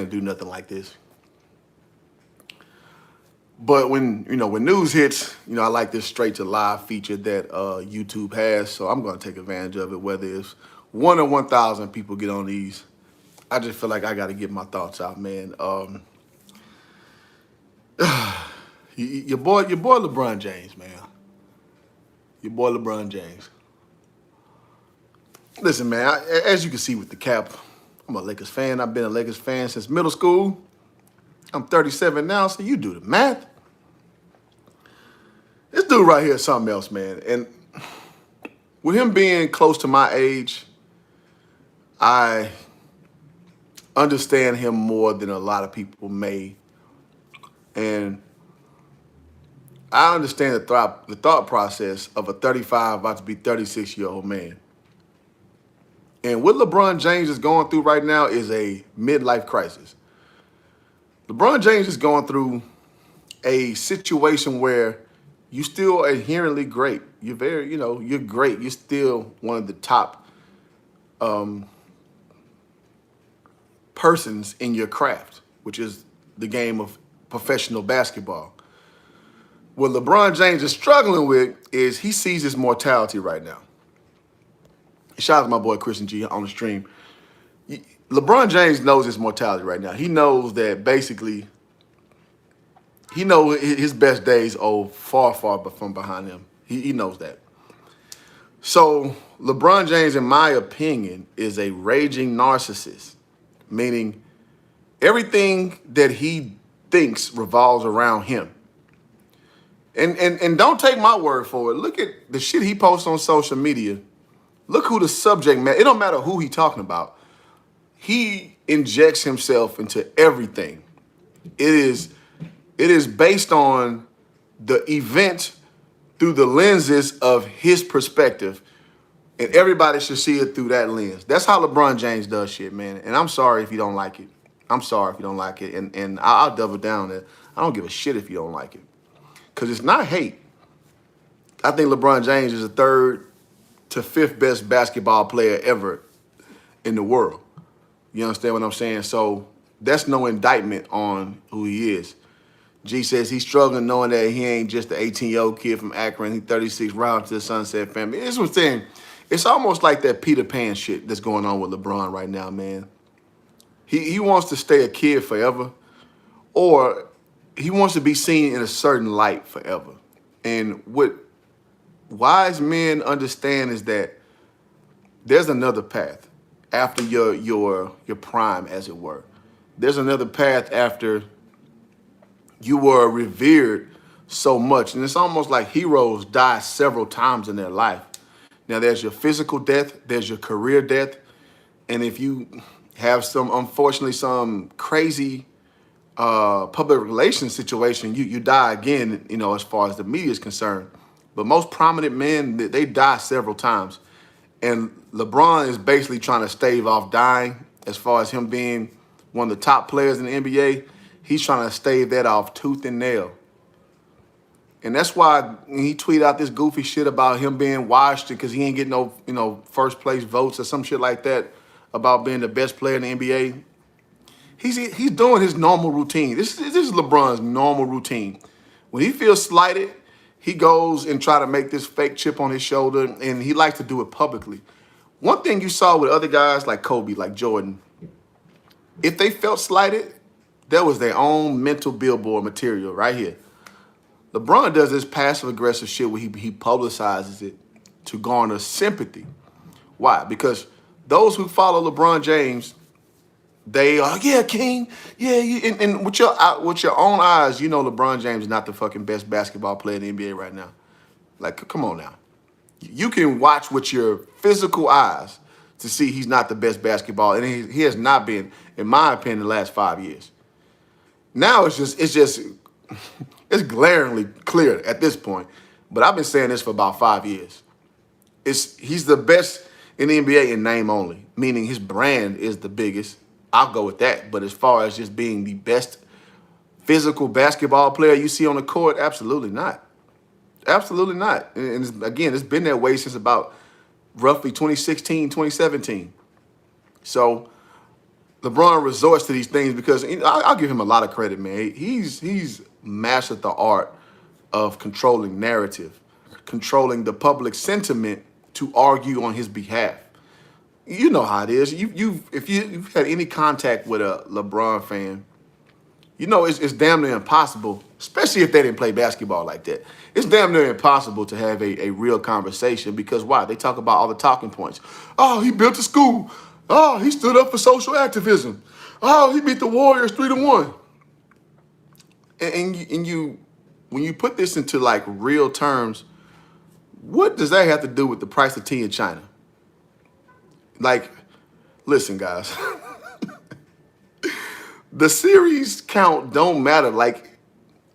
to do nothing like this. But when news hits, I like this straight to live feature that YouTube has. So I'm going to take advantage of it, whether it's 1 or 1,000 people get on these. I just feel like I got to get my thoughts out, man. Your boy LeBron James, man. Your boy LeBron James. Listen, man, as you can see with the cap, I'm a Lakers fan. I've been a Lakers fan since middle school. I'm 37 now, so you do the math. This dude right here is something else, man. And with him being close to my age, I understand him more than a lot of people may. And I understand the thought process of a 35 about to be 36-year-old man. And what LeBron James is going through right now is a midlife crisis. LeBron James is going through a situation where you still inherently great. You're very, you're great. You're still one of the top persons in your craft, which is the game of professional basketball. What LeBron James is struggling with is he sees his mortality right now. Shout out to my boy Christian G on the stream. LeBron James knows his mortality right now. He knows that basically, he knows his best days are far, far from behind him. He knows that. So LeBron James, in my opinion, is a raging narcissist, meaning everything that he thinks revolves around him. And don't take my word for it. Look at the shit he posts on social media. Look who the subject matter. It don't matter who he's talking about. He injects himself into everything. It is based on the event through the lenses of his perspective. And everybody should see it through that lens. That's how LeBron James does shit, man. And I'm sorry if you don't like it. I'm sorry if you don't like it. And I'll double down that I don't give a shit if you don't like it. Because it's not hate. I think LeBron James is the 3rd to 5th best basketball player ever in the world. You understand what I'm saying? So that's no indictment on who he is. G says he's struggling knowing that he ain't just the 18-year-old kid from Akron. He's 36 round to the Sunset family. This is what I'm saying. It's almost like that Peter Pan shit that's going on with LeBron right now, man. He wants to stay a kid forever, or he wants to be seen in a certain light forever. And what wise men understand is that there's another path after your prime, as it were. There's another path after you were revered so much. And it's almost like heroes die several times in their life. Now, there's your physical death, there's your career death, and if you have unfortunately, some crazy public relations situation, you die again, as far as the media is concerned. But most prominent men, they die several times. And LeBron is basically trying to stave off dying. As far as him being one of the top players in the NBA, he's trying to stave that off tooth and nail. And that's why he tweeted out this goofy shit about him being washed because he ain't getting no, first place votes or some shit like that about being the best player in the NBA. He's doing his normal routine. This is LeBron's normal routine. When he feels slighted, he goes and try to make this fake chip on his shoulder, and he likes to do it publicly. One thing you saw with other guys like Kobe, like Jordan, if they felt slighted, that was their own mental billboard material right here. LeBron does this passive-aggressive shit where he publicizes it to garner sympathy. Why? Because those who follow LeBron James, they are, yeah, King, yeah, and with your own eyes, LeBron James is not the fucking best basketball player in the NBA right now. Like, come on now. You can watch with your physical eyes to see he's not the best basketball, and he has not been, in my opinion, the last 5 years. Now it's glaringly clear at this point. But I've been saying this for about 5 years. He's the best in the NBA in name only, meaning his brand is the biggest. I'll go with that. But as far as just being the best physical basketball player you see on the court, absolutely not. Absolutely not. And again, it's been that way since about roughly 2016, 2017. So LeBron resorts to these things because I'll give him a lot of credit, man. He's mastered the art of controlling narrative, controlling the public sentiment to argue on his behalf. You know how it is. If you've had any contact with a LeBron fan, you know it's damn near impossible, especially if they didn't play basketball like that. It's damn near impossible to have a real conversation because why? They talk about all the talking points. Oh, he built a school. Oh, he stood up for social activism. Oh, he beat the Warriors 3-1. And you, when you put this into like real terms, what does that have to do with the price of tea in China? Like, listen, guys, the series count don't matter. Like,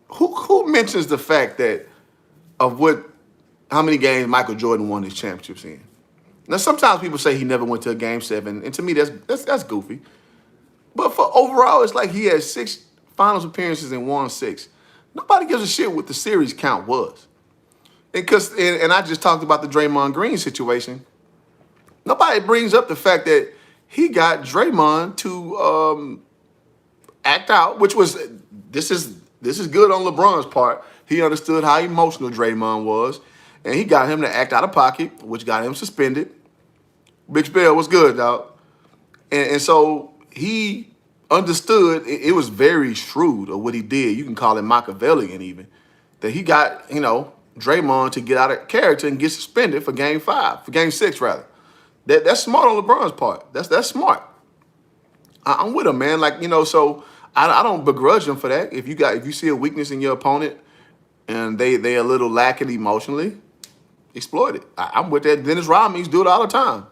who mentions the fact that of how many games Michael Jordan won his championships in? Now, sometimes people say he never went to a game 7, and to me, that's goofy. But for overall, it's like he had 6 finals appearances and won 6. Nobody gives a shit what the series count was. And I just talked about the Draymond Green situation. Nobody brings up the fact that he got Draymond to act out, which was this is good on LeBron's part. He understood how emotional Draymond was, and he got him to act out of pocket, which got him suspended. Big Spell was good, dog. And so he understood it was very shrewd of what he did. You can call it Machiavellian even. That he got, Draymond to get out of character and get suspended for game 6 rather. That's smart on LeBron's part. That's smart. I'm with him, man. So I don't begrudge him for that. If you see a weakness in your opponent and they a little lacking emotionally, exploit it. I'm with that. Dennis Rodman do it all the time.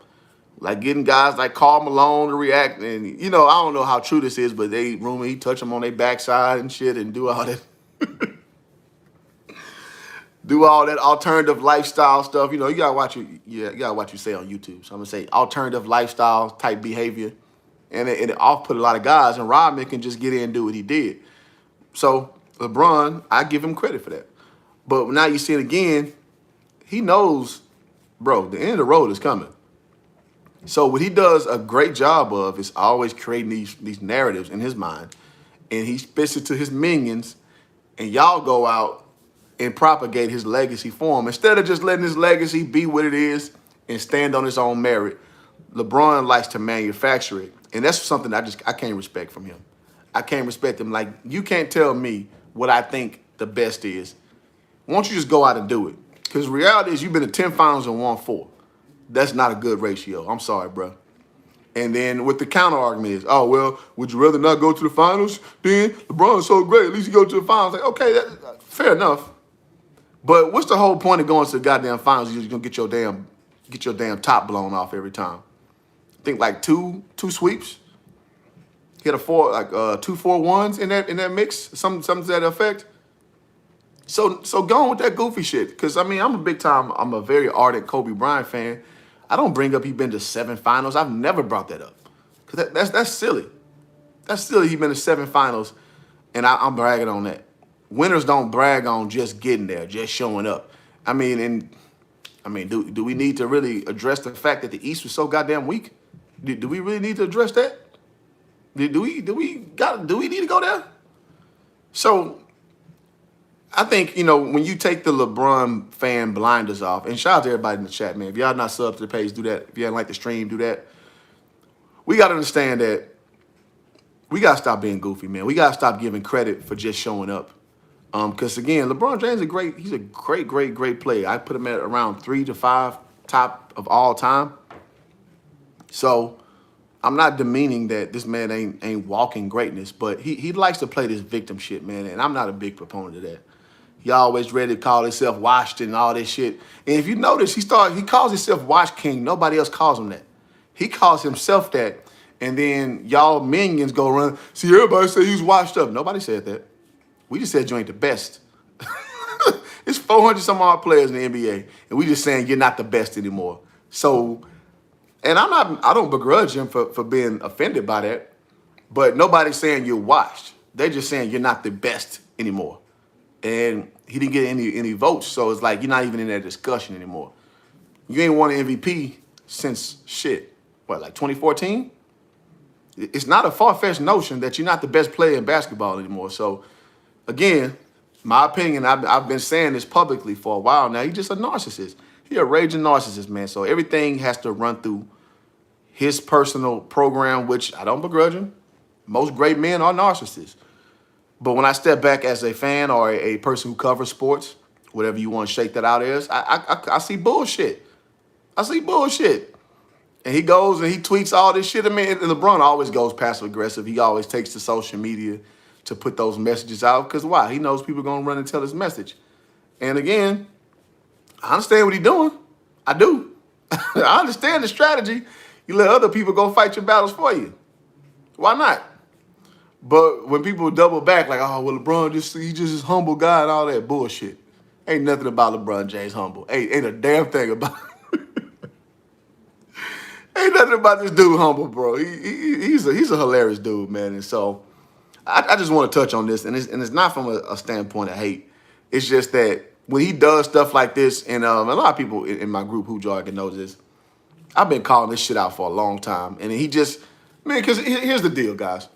Like getting guys like Karl Malone to react. And, I don't know how true this is, but they rumor he touch them on their backside and shit and do all that. Do all that alternative lifestyle stuff. You gotta watch you gotta watch what you say on YouTube. So I'm gonna say alternative lifestyle type behavior. And it off-put a lot of guys, and Rodman can just get in and do what he did. So LeBron, I give him credit for that. But now you see it again, he knows, bro, the end of the road is coming. So what he does a great job of is always creating these narratives in his mind. And he spits it to his minions, and y'all go out and propagate his legacy for him. Instead of just letting his legacy be what it is and stand on its own merit, LeBron likes to manufacture it. And that's something I can't respect from him. I can't respect him. Like, you can't tell me what I think the best is. Why don't you just go out and do it? Because reality is you've been to 10 finals and won 4. That's not a good ratio. I'm sorry, bro. And then with the counter argument is, oh, well, would you rather not go to the finals? Then LeBron's so great, at least you go to the finals. Like, okay, fair enough. But what's the whole point of going to the goddamn finals? You're gonna get your damn top blown off every time. I think like two sweeps. He had 2 4-1s in that mix, something to that effect. So going with that goofy shit, because I'm a very ardent Kobe Bryant fan. I don't bring up he been to 7 finals. I've never brought that up, because that's silly. That's silly. He been to 7 finals, and I'm bragging on that. Winners don't brag on just getting there, just showing up. Do we need to really address the fact that the East was so goddamn weak? Do we really need to address that? Do we need to go there? So I think, when you take the LeBron fan blinders off, and shout out to everybody in the chat, man. If y'all not subbed to the page, do that. If you haven't liked the stream, do that. We got to understand that we got to stop being goofy, man. We got to stop giving credit for just showing up. Because again, LeBron James he's a great player. I put him at around 3 to 5 top of all time. So I'm not demeaning that this man ain't walking greatness, but he likes to play this victim shit, man. And I'm not a big proponent of that. He always ready to call himself Washington and all this shit. And if you notice, he calls himself Wash King. Nobody else calls him that. He calls himself that. And then y'all minions go run. See, everybody say he's washed up. Nobody said that. We just said you ain't the best. It's 400 some odd players in the NBA, and we just saying you're not the best anymore. So, and I don't begrudge him for being offended by that, but nobody's saying you're washed. They're just saying you're not the best anymore. And he didn't get any votes, so it's like you're not even in that discussion anymore. You ain't won an MVP since like 2014? it's not a far-fetched notion that you're not the best player in basketball anymore. So, again, my opinion, I've been saying this publicly for a while now. He's just a narcissist. He's a raging narcissist, man. So everything has to run through his personal program, which I don't begrudge him. Most great men are narcissists. But when I step back as a fan or a person who covers sports, whatever you want to shake that out as, I see bullshit. I see bullshit. And he goes and he tweets all this shit. I mean, and LeBron always goes passive aggressive. He always takes to social media to put those messages out. Because why? He knows people are going to run and tell his message. And again, I understand what he's doing. I do. I understand the strategy. You let other people go fight your battles for you. Why not? But when people double back, like, oh, well, LeBron, he's just this humble guy and all that bullshit. Ain't nothing about LeBron James humble. Ain't a damn thing about Ain't nothing about this dude humble, bro. He's a hilarious dude, man. And so I just want to touch on this, and it's not from a standpoint of hate. It's just that when he does stuff like this, and a lot of people in my group who jargon knows this, I've been calling this shit out for a long time. And he just, man, because here's the deal, guys.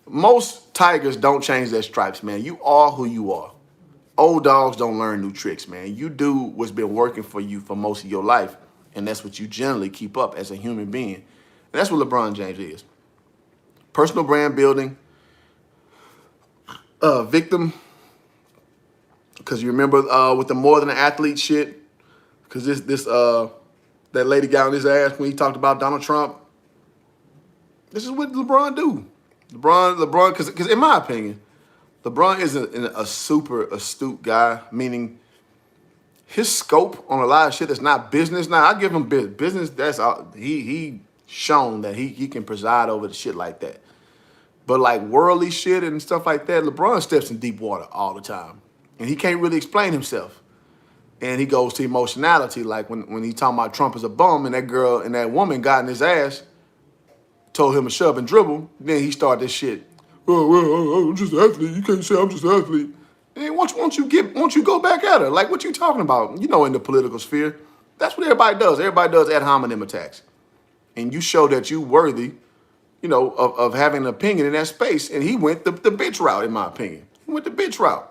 Most tigers don't change their stripes, man. You are who you are. Old dogs don't learn new tricks, man. You do what's been working for you for most of your life, and that's what you generally keep up as a human being. And that's what LeBron James is. Personal brand building, victim, because you remember with the more than an athlete shit, because that lady got on his ass when he talked about Donald Trump. This is what LeBron do. LeBron, because in my opinion, LeBron isn't a super astute guy, meaning his scope on a lot of shit that's not business. Now, I give him business. That's all. He shown that he can preside over the shit like that. But like worldly shit and stuff like that, LeBron steps in deep water all the time. And he can't really explain himself. And he goes to emotionality, like when he talking about Trump as a bum and that girl and that woman got in his ass, told him to shove and dribble, then he started this shit. Well, I'm just an athlete. You can't say I'm just an athlete. And once you go back at her, like what you talking about, you know, in the political sphere, that's what everybody does. Everybody does ad hominem attacks. And you show that you worthy, you know, of having an opinion in that space. And he went the bitch route, in my opinion. He went the bitch route.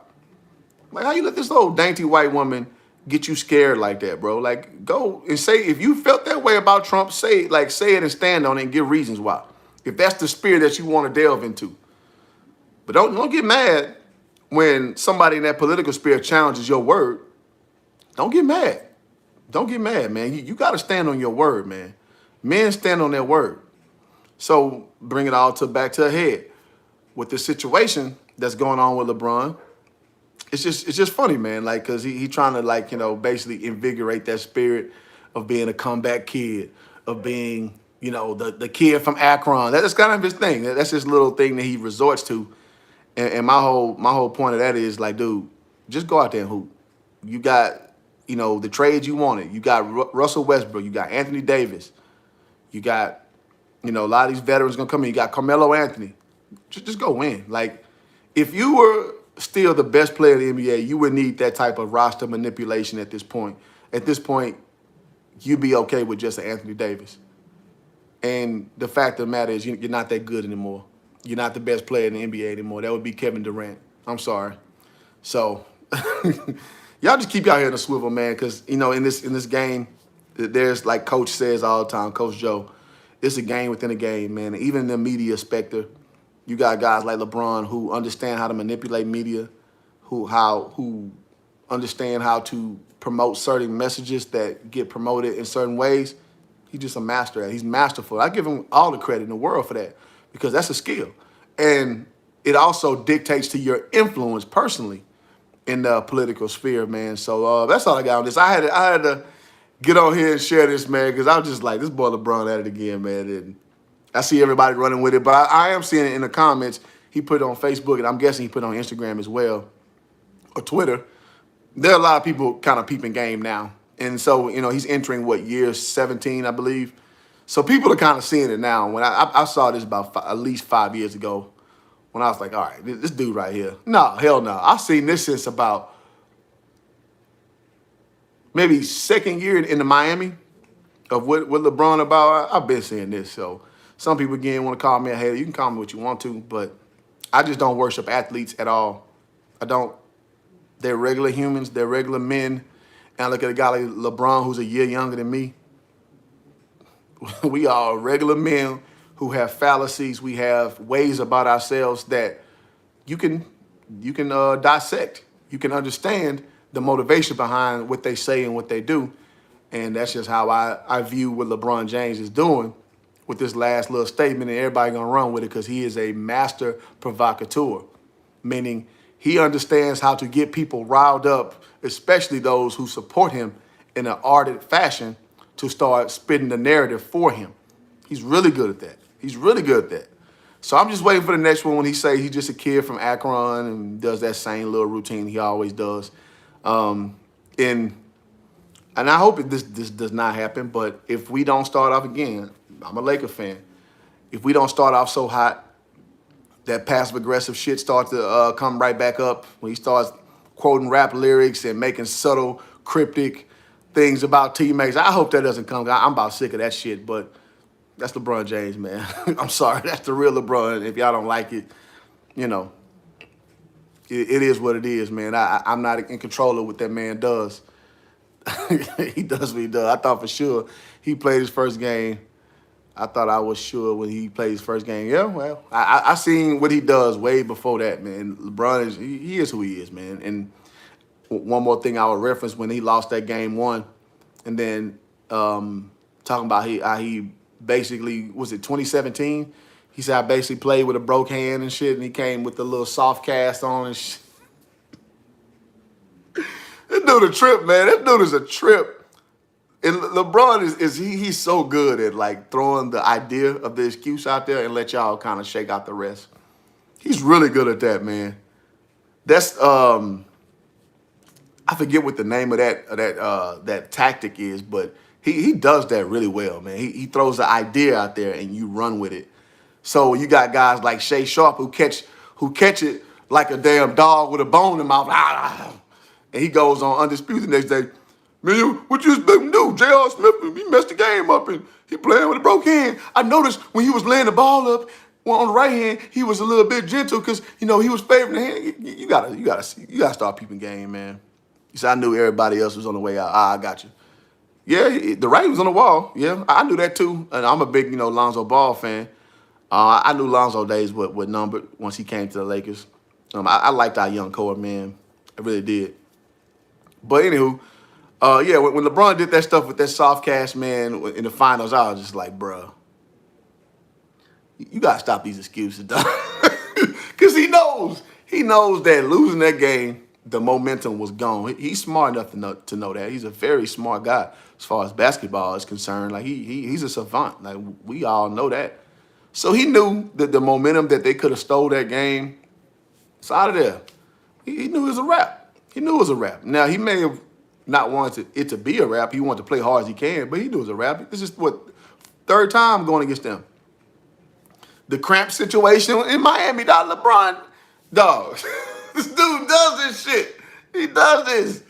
Like, how you let this old dainty white woman get you scared like that, bro? Like, go and say, if you felt that way about Trump, say it and stand on it and give reasons why. If that's the spirit that you want to delve into. But don't get mad when somebody in that political spirit challenges your word. Don't get mad. Don't get mad, man. You got to stand on your word, man. Men stand on their word. So bring it all back to a head. With the situation that's going on with LeBron, it's just funny, man. Like, cause he trying to, like, you know, basically invigorate that spirit of being a comeback kid, of being, you know, the kid from Akron. That's kind of his thing. That's his little thing that he resorts to. And my whole point of that is, like, dude, just go out there and hoop. You got, you know, the trades you wanted. You got Russell Westbrook. You got Anthony Davis. You got, you know, a lot of these veterans gonna come in. You got Carmelo Anthony. Just go win. Like, if you were still the best player in the NBA, you would need that type of roster manipulation at this point. At this point, you'd be okay with just an Anthony Davis. And the fact of the matter is, you're not that good anymore. You're not the best player in the NBA anymore. That would be Kevin Durant. I'm sorry. So y'all just keep y'all head in a swivel, man, because, you know, in this game, there's, like Coach says all the time, Coach Joe, it's a game within a game, man. Even in the media specter, you got guys like LeBron who understand how to manipulate media, who understand how to promote certain messages that get promoted in certain ways. He's just a master at it. He's masterful. I give him all the credit in the world for that, because that's a skill. And it also dictates to your influence personally in the political sphere, man. So that's all I got on this. I had to get on here and share this, man, because I was just like, this boy LeBron at it again, man. And I see everybody running with it, but I am seeing it in the comments. He put it on Facebook, and I'm guessing he put it on Instagram as well, or Twitter. There are a lot of people kind of peeping game now. And so, you know, he's entering, what, year 17, I believe. So people are kind of seeing it now. When I saw this about at least 5 years ago, when I was like, all right, this dude right here. No, hell no. I've seen this since about maybe second year in the Miami of what LeBron about. I've been seeing this. So Some people, again, want to call me a hater. You can call me what you want to, but I just don't worship athletes at all. I don't. They're regular humans. They're regular men. And I look at a guy like LeBron, who's a year younger than me. We are regular men who have fallacies. We have ways about ourselves that you can dissect. You can understand the motivation behind what they say and what they do. And that's just how I view what LeBron James is doing with this last little statement, and everybody gonna run with it because he is a master provocateur, meaning he understands how to get people riled up, especially those who support him in an ardent fashion, to start spitting the narrative for him. He's really good at that. He's really good at that. So I'm just waiting for the next one when he say he's just a kid from Akron and does that same little routine he always does. And I hope this does not happen, but if we don't start off again, I'm a Laker fan. If we don't start off so hot, that passive-aggressive shit starts to come right back up when he starts quoting rap lyrics and making subtle, cryptic things about teammates. I hope that doesn't come. I'm about sick of that shit, but that's LeBron James, man. I'm sorry. That's the real LeBron. If y'all don't like it, you know, it is what it is, man. I'm not in control of what that man does. He does what he does. I thought for sure he played his first game. I thought I was sure when he played his first game. Yeah, well, I seen what he does way before that, man. LeBron he is who he is, man. And one more thing I would reference when he lost that game one, and then talking about how he basically, was it 2017? He said I basically played with a broke hand and shit, and he came with the little soft cast on and shit. This dude a trip, man. This dude is a trip. And LeBron he's so good at like throwing the idea of the excuse out there and let y'all kind of shake out the rest. He's really good at that, man. That's I forget what the name of that tactic is, but he does that really well, man. He throws the idea out there and you run with it. So you got guys like Shea Sharp who catch it like a damn dog with a bone in the mouth. And he goes on Undisputed the next day. Man, what you expect him to do? J.R. Smith, he messed the game up and he playing with a broke hand. I noticed when he was laying the ball up on the right hand, he was a little bit gentle because, he was favoring the hand. You gotta start peeping game, man. He said, I knew everybody else was on the way out. I got you. Yeah, the writing was on the wall. Yeah, I knew that too. And I'm a big, Lonzo Ball fan. I knew Lonzo days were numbered once he came to the Lakers. I liked our young core, man. I really did. But anywho, yeah, when LeBron did that stuff with that soft cast, man, in the finals, I was just like, bruh, you got to stop these excuses, dog. Because he knows that losing that game, the momentum was gone. He's smart enough to know that. He's a very smart guy as far as basketball is concerned. Like, he's a savant. Like, we all know that. So he knew that the momentum that they could have stole that game, it's out of there. He knew it was a wrap. He knew it was a wrap. Now, he may have not wanted it to be a wrap. He wanted to play hard as he can, but he knew it was a wrap. This is third time going against them. The cramp situation in Miami, dog. LeBron, dog. This dude does this shit. He does this.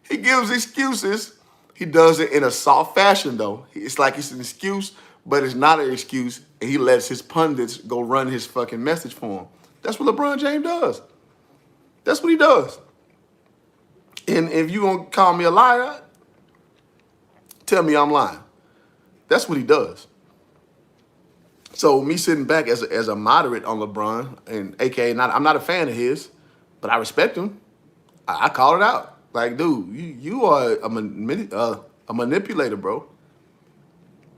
He gives excuses. He does it in a soft fashion, though. It's like it's an excuse, but it's not an excuse, and he lets his pundits go run his fucking message for him. That's what LeBron James does. That's what he does. And if you're going to call me a liar, tell me I'm lying. That's what he does. So me sitting back as a moderate on LeBron, and AKA, I'm not a fan of his, but I respect him. I call it out. Like, dude, you are a manipulator, bro.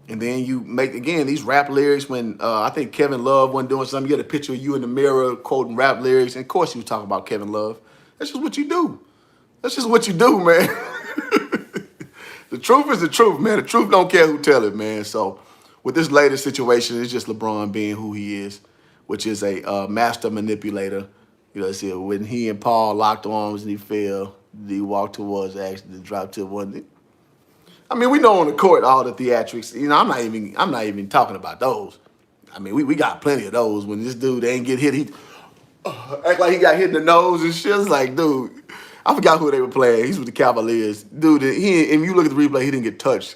And then you make, again, these rap lyrics when I think Kevin Love wasn't doing something. You had a picture of you in the mirror quoting rap lyrics. And, of course, you was talking about Kevin Love. That's just what you do. That's just what you do, man. The truth is the truth, man. The truth don't care who tell it, man. So with this latest situation, it's just LeBron being who he is, which is a master manipulator. See, when he and Paul locked arms and he fell, he walked towards actually dropped to one. I mean, we know on the court all the theatrics. I'm not even talking about those. I mean, we got plenty of those. When this dude ain't get hit, he act like he got hit in the nose and shit. It's like, dude, I forgot who they were playing. He's with the Cavaliers. Dude, if you look at the replay, he didn't get touched.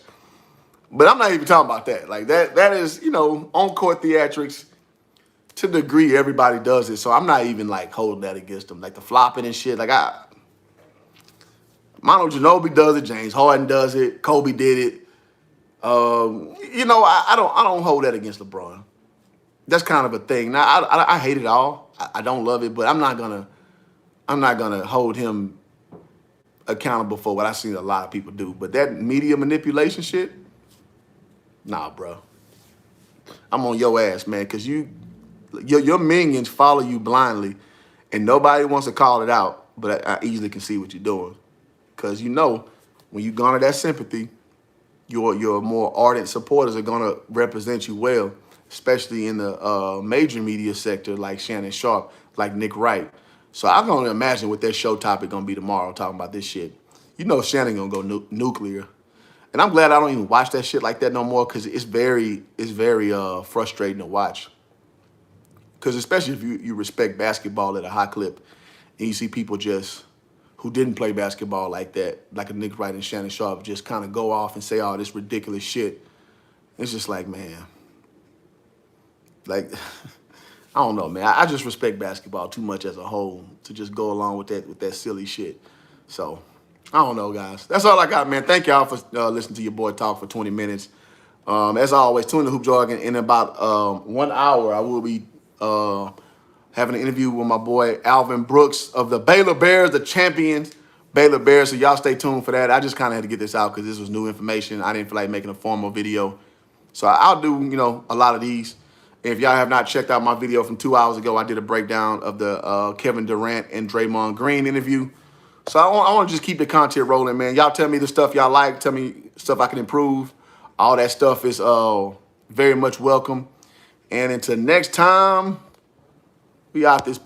But I'm not even talking about that. Like that is, you know, on court theatrics to the degree everybody does it. So I'm not even like holding that against them. Like the flopping and shit. Like Manu Ginobili does it, James Harden does it, Kobe did it. You know, I don't hold that against LeBron. That's kind of a thing. Now I hate it all. I don't love it, but I'm not gonna hold him accountable for what I've seen a lot of people do. But that media manipulation shit, nah, bro. I'm on your ass, man, because your minions follow you blindly, and nobody wants to call it out. But I easily can see what you're doing, because you know when you garner that sympathy, your more ardent supporters are gonna represent you well, especially in the major media sector like Shannon Sharp, like Nick Wright. So I'm gonna imagine what their show topic gonna be tomorrow, talking about this shit. You know Shannon gonna go nuclear. And I'm glad I don't even watch that shit like that no more, because it's very frustrating to watch. Because especially if you respect basketball at a high clip, and you see people just who didn't play basketball like that, like a Nick Wright and Shannon Sharp, just kind of go off and say all this ridiculous shit. It's just like, man, like I don't know, man. I just respect basketball too much as a whole to just go along with that silly shit. So I don't know, guys. That's all I got, man. Thank y'all for listening to your boy talk for 20 minutes. As always, tune in to Hoop Jargon. In about 1 hour, I will be having an interview with my boy Alvin Brooks of the Baylor Bears, the champions Baylor Bears. So y'all stay tuned for that. I just kind of had to get this out because this was new information. I didn't feel like making a formal video. So I'll do, you know, a lot of these. If y'all have not checked out my video from 2 hours ago, I did a breakdown of the Kevin Durant and Draymond Green interview. So I want to just keep the content rolling, man. Y'all tell me the stuff y'all like. Tell me stuff I can improve. All that stuff is very much welcome. And until next time, we out this